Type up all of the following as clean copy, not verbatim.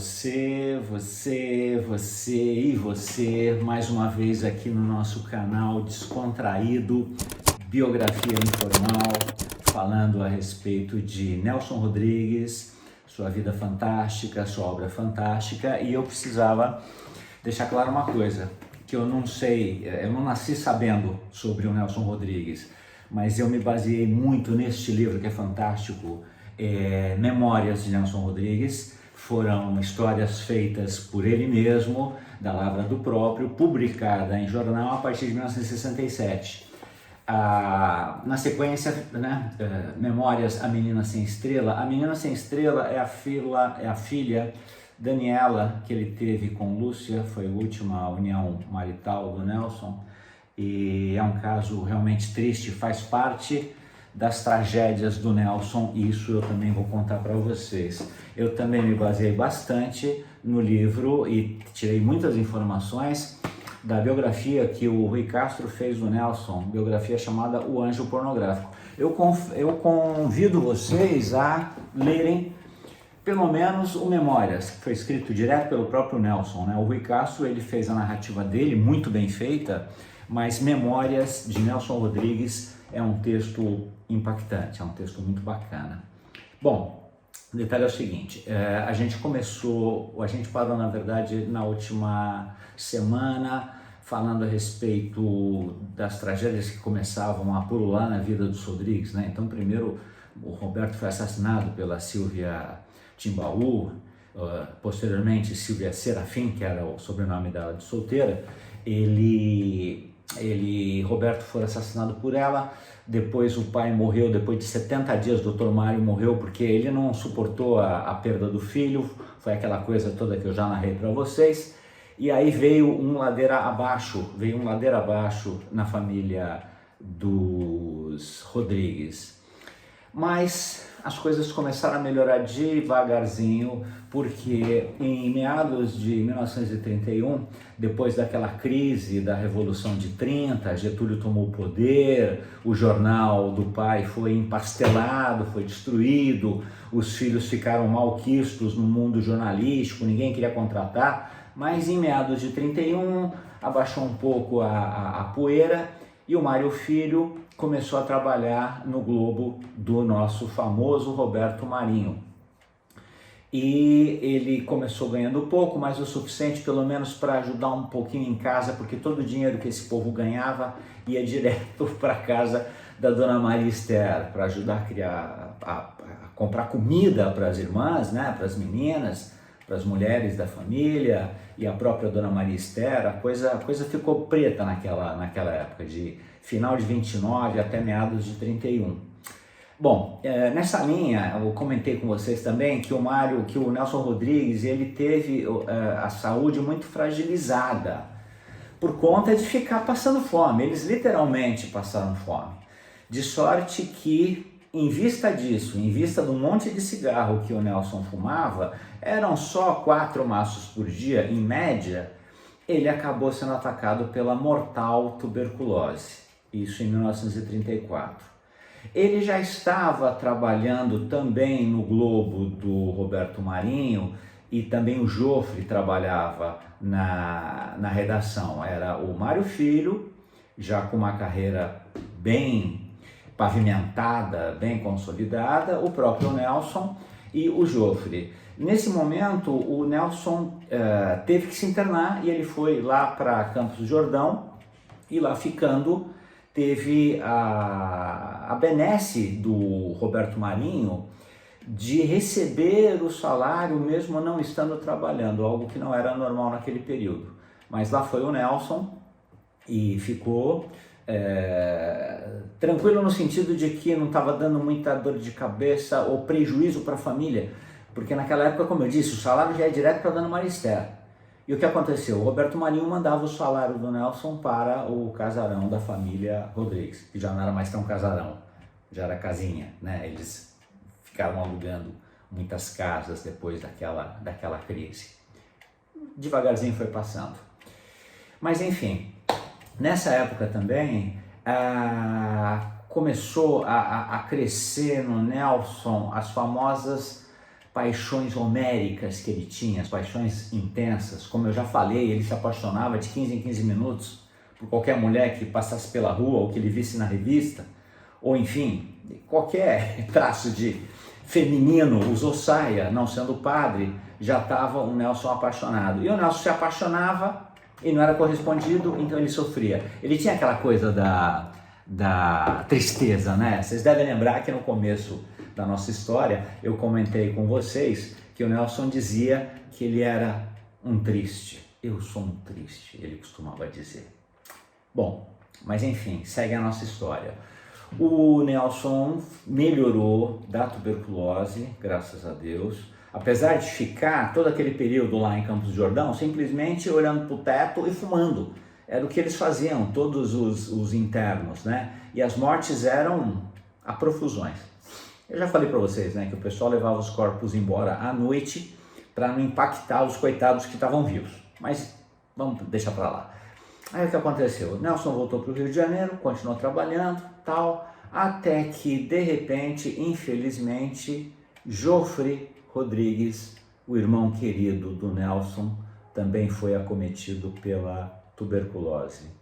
você, mais uma vez aqui no nosso canal Descontraído, Biografia Informal, falando a respeito de Nelson Rodrigues, sua vida fantástica, sua obra fantástica. E eu precisava deixar claro uma coisa, que eu não sei, eu não nasci sabendo sobre o Nelson Rodrigues, mas eu me baseei muito neste livro que é fantástico, Memórias de Nelson Rodrigues. Foram histórias feitas por ele mesmo, da lavra do próprio, publicada em jornal a partir de 1967. Na sequência, Memórias, A Menina Sem Estrela. A Menina Sem Estrela é a filha Daniela, que ele teve com Lúcia, foi a última união marital do Nelson, e é um caso realmente triste, faz parte das tragédias do Nelson, e isso eu também vou contar para vocês. Eu também me baseei bastante no livro e tirei muitas informações da biografia que o Rui Castro fez do Nelson, biografia chamada O Anjo Pornográfico. Eu convido vocês a lerem pelo menos o Memórias, que foi escrito direto pelo próprio Nelson, né? O Rui Castro, ele fez a narrativa dele, muito bem feita, mas Memórias de Nelson Rodrigues é um texto impactante, é um texto muito bacana. Bom, o detalhe é o seguinte, a gente parou na verdade na última semana falando a respeito das tragédias que começavam a pulular na vida dos Rodrigues, né? Então primeiro o Roberto foi assassinado pela Silvia Timbaú, posteriormente Silvia Serafim, que era o sobrenome dela de solteira. Roberto foi assassinado por ela, depois o pai morreu, depois de 70 dias o Dr. Mário morreu porque ele não suportou a perda do filho, foi aquela coisa toda que eu já narrei para vocês, e aí veio um ladeira abaixo na família dos Rodrigues. Mas as coisas começaram a melhorar devagarzinho, porque em meados de 1931, depois daquela crise da Revolução de 30, Getúlio tomou o poder, o jornal do pai foi empastelado, foi destruído, os filhos ficaram malquistos no mundo jornalístico, ninguém queria contratar, mas em meados de 31 abaixou um pouco a poeira e o Mário Filho começou a trabalhar no Globo do nosso famoso Roberto Marinho. E ele começou ganhando pouco, mas o suficiente pelo menos para ajudar um pouquinho em casa, porque todo o dinheiro que esse povo ganhava ia direto para casa da Dona Maria Esther, para ajudar a comprar comida para as irmãs, né, para as meninas, para as mulheres da família, e a própria Dona Maria Esther. A coisa ficou preta naquela época, de final de 29 até meados de 31. Bom, nessa linha, eu comentei com vocês também que o Nelson Rodrigues, ele teve a saúde muito fragilizada por conta de ficar passando fome. Eles literalmente passaram fome. De sorte que, em vista disso, em vista do monte de cigarro que o Nelson fumava, eram só 4 maços por dia, em média, ele acabou sendo atacado pela mortal tuberculose. Isso em 1934. Ele já estava trabalhando também no Globo do Roberto Marinho, e também o Joffre trabalhava na redação. Era o Mário Filho, já com uma carreira bem pavimentada, bem consolidada, o próprio Nelson e o Joffre. Nesse momento, o Nelson teve que se internar e ele foi lá para Campos do Jordão, e lá ficando teve a benesse do Roberto Marinho de receber o salário mesmo não estando trabalhando, algo que não era normal naquele período. Mas lá foi o Nelson e ficou tranquilo no sentido de que não estava dando muita dor de cabeça ou prejuízo para a família, porque naquela época, como eu disse, o salário já é direto para a Dona Maria Esther. E o que aconteceu? O Roberto Marinho mandava o salário do Nelson para o casarão da família Rodrigues, que já não era mais tão casarão, já era casinha, né? Eles ficaram alugando muitas casas depois daquela crise. Devagarzinho foi passando. Mas enfim, nessa época também começou a crescer no Nelson as famosas paixões homéricas que ele tinha, as paixões intensas. Como eu já falei, ele se apaixonava de 15 em 15 minutos por qualquer mulher que passasse pela rua ou que ele visse na revista, ou enfim, qualquer traço de feminino, usou saia, não sendo padre, já estava o Nelson apaixonado. E o Nelson se apaixonava e não era correspondido, então ele sofria. Ele tinha aquela coisa da tristeza, né? Vocês devem lembrar que no começo da nossa história eu comentei com vocês que o Nelson dizia que ele era um triste. Eu sou um triste, ele costumava dizer. Bom, mas enfim, segue a nossa história. O Nelson melhorou da tuberculose, graças a Deus, apesar de ficar todo aquele período lá em Campos do Jordão simplesmente olhando para o teto e fumando. Era o que eles faziam, todos os internos, né? E as mortes eram a profusões. Eu já falei para vocês, né, que o pessoal levava os corpos embora à noite para não impactar os coitados que estavam vivos. Mas vamos deixar para lá. Aí o que aconteceu? O Nelson voltou para o Rio de Janeiro, continuou trabalhando, tal, até que de repente, infelizmente, Jofre Rodrigues, o irmão querido do Nelson, também foi acometido pela tuberculose.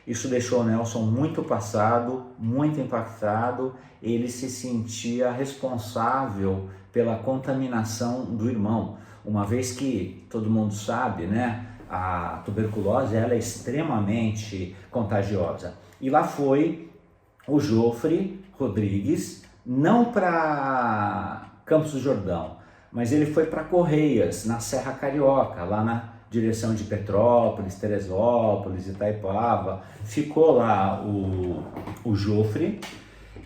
Isso deixou o Nelson muito passado, muito impactado. Ele se sentia responsável pela contaminação do irmão, uma vez que todo mundo sabe, né? A tuberculose ela é extremamente contagiosa. E lá foi o Jofre Rodrigues, não para Campos do Jordão, mas ele foi para Correias, na Serra Carioca, lá na direção de Petrópolis, Teresópolis, Itaipava. Ficou lá o Jofre.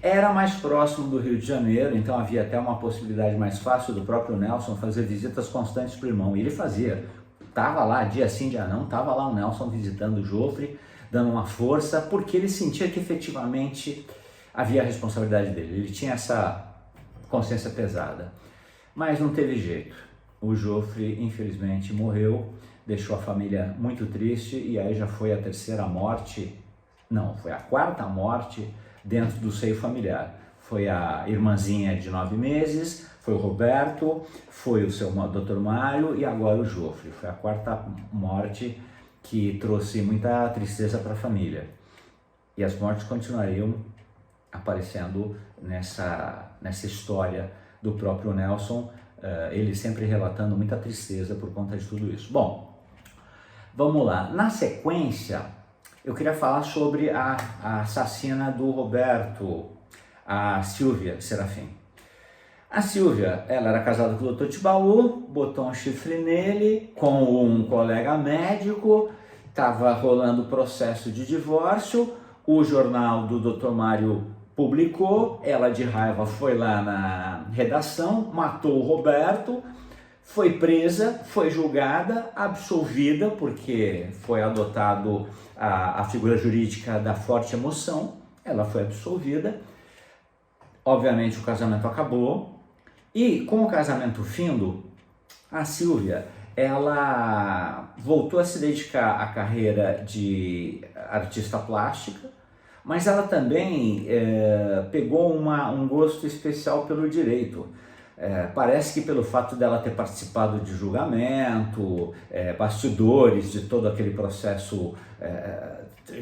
Era mais próximo do Rio de Janeiro, então havia até uma possibilidade mais fácil do próprio Nelson fazer visitas constantes para o irmão. E ele fazia. Estava lá, dia sim, dia não, estava lá o Nelson visitando o Jofre, dando uma força, porque ele sentia que efetivamente havia a responsabilidade dele. Ele tinha essa consciência pesada. Mas não teve jeito. O Jofre, infelizmente, morreu, deixou a família muito triste, e aí já foi a terceira morte, não, foi a quarta morte dentro do seio familiar. Foi a irmãzinha de 9 meses, foi o Roberto, foi o seu Dr. Mário e agora o Jofre. Foi a quarta morte que trouxe muita tristeza para a família. E as mortes continuariam aparecendo nessa história do próprio Nelson, ele sempre relatando muita tristeza por conta de tudo isso. Bom, vamos lá. Na sequência, eu queria falar sobre a assassina do Roberto, a Silvia Serafim. A Silvia, ela era casada com o Dr. Tibaú, botou um chifre nele com um colega médico, estava rolando o processo de divórcio, o jornal do Dr. Mário publicou, ela de raiva foi lá na redação, matou o Roberto, foi presa, foi julgada, absolvida, porque foi adotado a figura jurídica da forte emoção, ela foi absolvida. Obviamente o casamento acabou, e com o casamento findo, a Silvia, ela voltou a se dedicar à carreira de artista plástica, mas ela também pegou um gosto especial pelo direito. Parece que pelo fato dela ter participado de julgamento, bastidores de todo aquele processo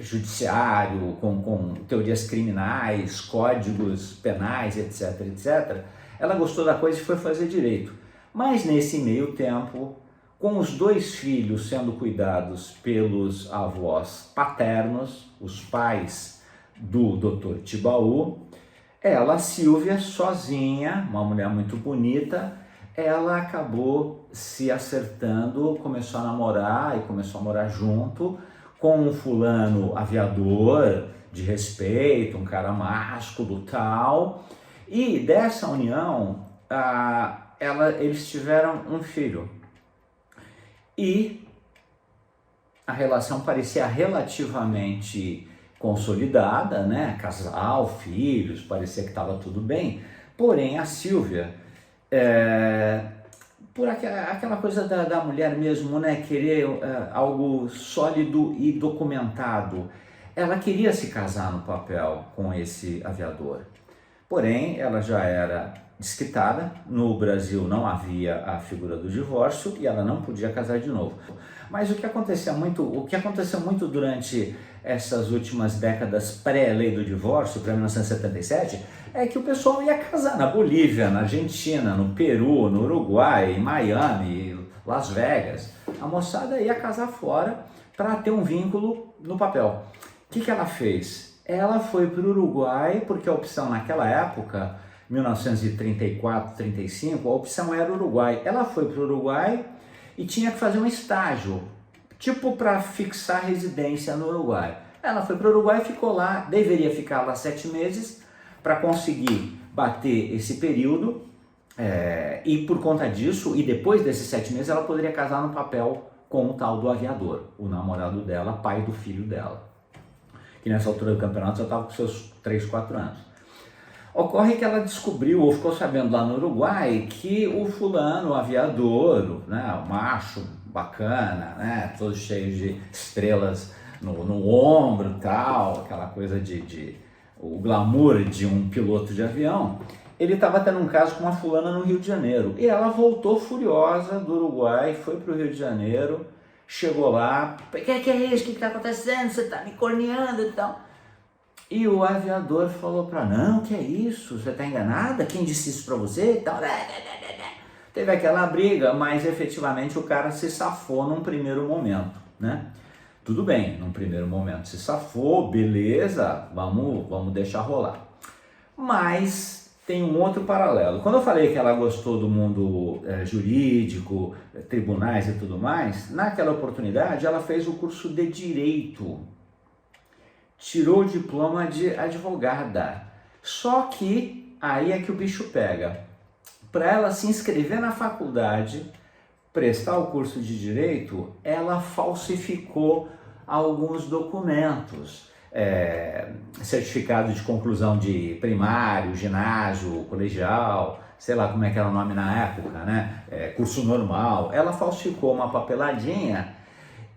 judiciário, com teorias criminais, códigos penais, etc, etc, ela gostou da coisa e foi fazer direito. Mas nesse meio tempo, com os 2 filhos sendo cuidados pelos avós paternos, os pais do Dr. Tibaú, ela, Silvia, sozinha, uma mulher muito bonita, ela acabou se acertando, começou a namorar e começou a morar junto com um fulano aviador de respeito, um cara másculo tal, e dessa união eles tiveram um filho. E a relação parecia relativamente consolidada, né? Casal, filhos, parecia que estava tudo bem. Porém, a Silvia, por aquela coisa da mulher mesmo, né? Querer algo sólido e documentado, ela queria se casar no papel com esse aviador. Porém, ela já era desquitada, no Brasil não havia a figura do divórcio e ela não podia casar de novo. Mas o que aconteceu muito durante essas últimas décadas pré-lei do divórcio, para 1977, é que o pessoal ia casar na Bolívia, na Argentina, no Peru, no Uruguai, em Miami, Las Vegas. A moçada ia casar fora para ter um vínculo no papel. O que ela fez? Ela foi para o Uruguai, porque a opção naquela época, 1934, 35, a opção era o Uruguai. Ela foi para o Uruguai e tinha que fazer um estágio, tipo para fixar residência no Uruguai. Ela foi para o Uruguai e ficou lá, deveria ficar lá 7 meses para conseguir bater esse período e por conta disso, e depois desses 7 meses, ela poderia casar no papel com o tal do aviador, o namorado dela, pai do filho dela, que nessa altura do campeonato já estava com seus 3, 4 anos. Ocorre que ela descobriu, ou ficou sabendo lá no Uruguai, que o fulano, o aviador, né, o macho bacana, né, todo cheio de estrelas no ombro e tal, aquela coisa o glamour de um piloto de avião, ele estava tendo um caso com uma fulana no Rio de Janeiro. E ela voltou furiosa do Uruguai, foi para o Rio de Janeiro, chegou lá, que é isso? O que está acontecendo? Você está me corneando e tal. E o aviador falou para não, que é isso? Você está enganada? Quem disse isso para você? E tal. Teve aquela briga, mas efetivamente o cara se safou num primeiro momento, né? Tudo bem, num primeiro momento se safou, beleza, vamos deixar rolar. Mas tem um outro paralelo. Quando eu falei que ela gostou do mundo jurídico, tribunais e tudo mais, naquela oportunidade ela fez o curso de Direito. Tirou o diploma de advogada. Só que aí é que o bicho pega. Para ela se inscrever na faculdade, prestar o curso de Direito, ela falsificou alguns documentos. Certificado de conclusão de primário, ginásio, colegial, sei lá como é que era o nome na época, né? Curso normal. Ela falsificou uma papeladinha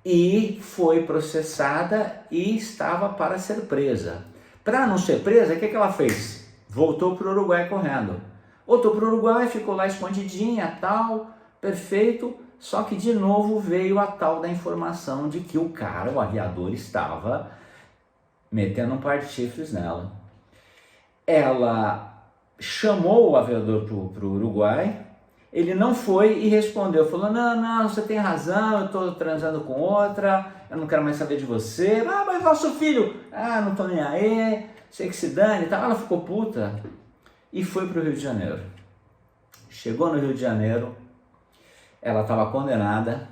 e foi processada e estava para ser presa. Para não ser presa, o que ela fez? Voltou para o Uruguai correndo. Voltou para o Uruguai, ficou lá escondidinha, tal, perfeito. Só que de novo veio a tal da informação de que o cara, o aviador, estava metendo um par de chifres nela. Ela chamou o aviador para o Uruguai, ele não foi e respondeu, falou, não, você tem razão, eu estou transando com outra, eu não quero mais saber de você, mas nosso filho, não estou nem aí, sei que se dane e tal. Ela ficou puta e foi para o Rio de Janeiro. Chegou no Rio de Janeiro, ela estava condenada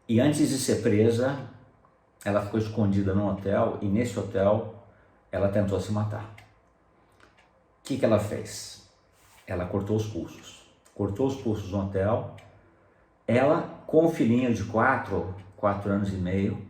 e antes de ser presa, ela ficou escondida num hotel e nesse hotel ela tentou se matar. O que ela fez? Ela cortou os pulsos. Cortou os pulsos no hotel. Ela, com o filhinho de 4 anos e meio,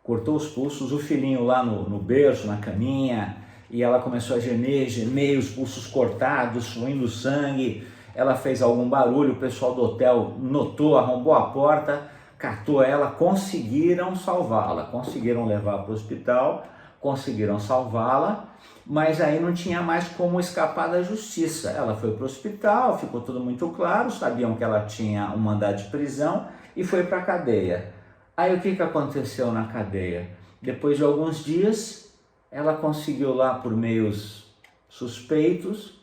cortou os pulsos, o filhinho lá no berço, na caminha, e ela começou a gemer, os pulsos cortados, fluindo sangue. Ela fez algum barulho, o pessoal do hotel notou, arrombou a porta, catou ela, conseguiram salvá-la, conseguiram levar para o hospital, conseguiram salvá-la, mas aí não tinha mais como escapar da justiça. Ela foi para o hospital, ficou tudo muito claro, sabiam que ela tinha um mandado de prisão e foi para a cadeia. Aí o que aconteceu na cadeia? Depois de alguns dias, ela conseguiu lá por meios suspeitos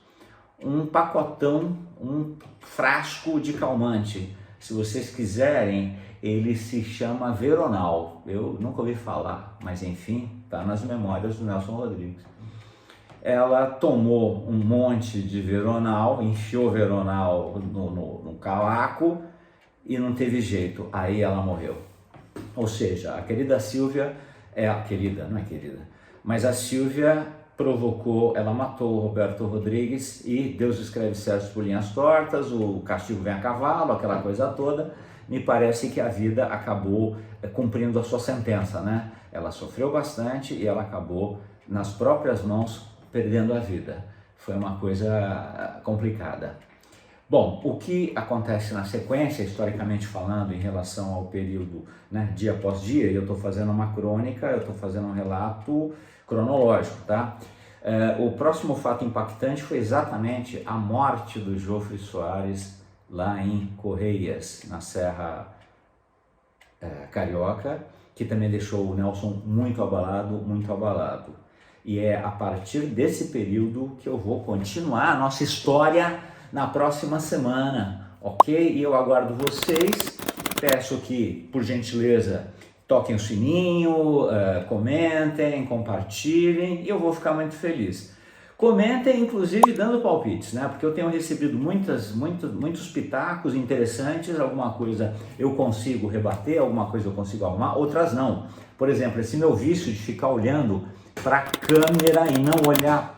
um pacotão, um frasco de calmante. Se vocês quiserem, ele se chama Veronal. Eu nunca ouvi falar, mas enfim, está nas memórias do Nelson Rodrigues. Ela tomou um monte de Veronal, enfiou Veronal no calaco e não teve jeito. Aí ela morreu. Ou seja, a querida Silvia, não é querida, mas a Silvia provocou, ela matou o Roberto Rodrigues e Deus escreve certos por linhas tortas, o castigo vem a cavalo, aquela coisa toda. Me parece que a vida acabou cumprindo a sua sentença, né? Ela sofreu bastante e ela acabou nas próprias mãos perdendo a vida. Foi uma coisa complicada. Bom, o que acontece na sequência, historicamente falando, em relação ao período, né, dia após dia, eu estou fazendo uma crônica, eu estou fazendo um relato cronológico, tá? O próximo fato impactante foi exatamente a morte do Jofre Soares lá em Correias, na Serra Carioca, que também deixou o Nelson muito abalado, muito abalado. E é a partir desse período que eu vou continuar a nossa história na próxima semana, ok? E eu aguardo vocês, peço que, por gentileza, toquem o sininho, comentem, compartilhem, e eu vou ficar muito feliz. Comentem, inclusive, dando palpites, né? Porque eu tenho recebido muitos pitacos interessantes, alguma coisa eu consigo rebater, alguma coisa eu consigo arrumar, outras não. Por exemplo, esse meu vício de ficar olhando para a câmera e não olhar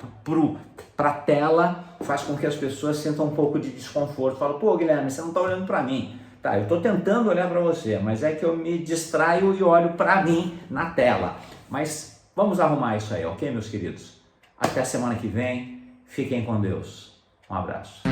para a tela faz com que as pessoas sintam um pouco de desconforto. Falam, pô, Guilherme, você não está olhando para mim. Tá, eu estou tentando olhar para você, mas é que eu me distraio e olho para mim na tela. Mas vamos arrumar isso aí, ok, meus queridos? Até semana que vem. Fiquem com Deus. Um abraço.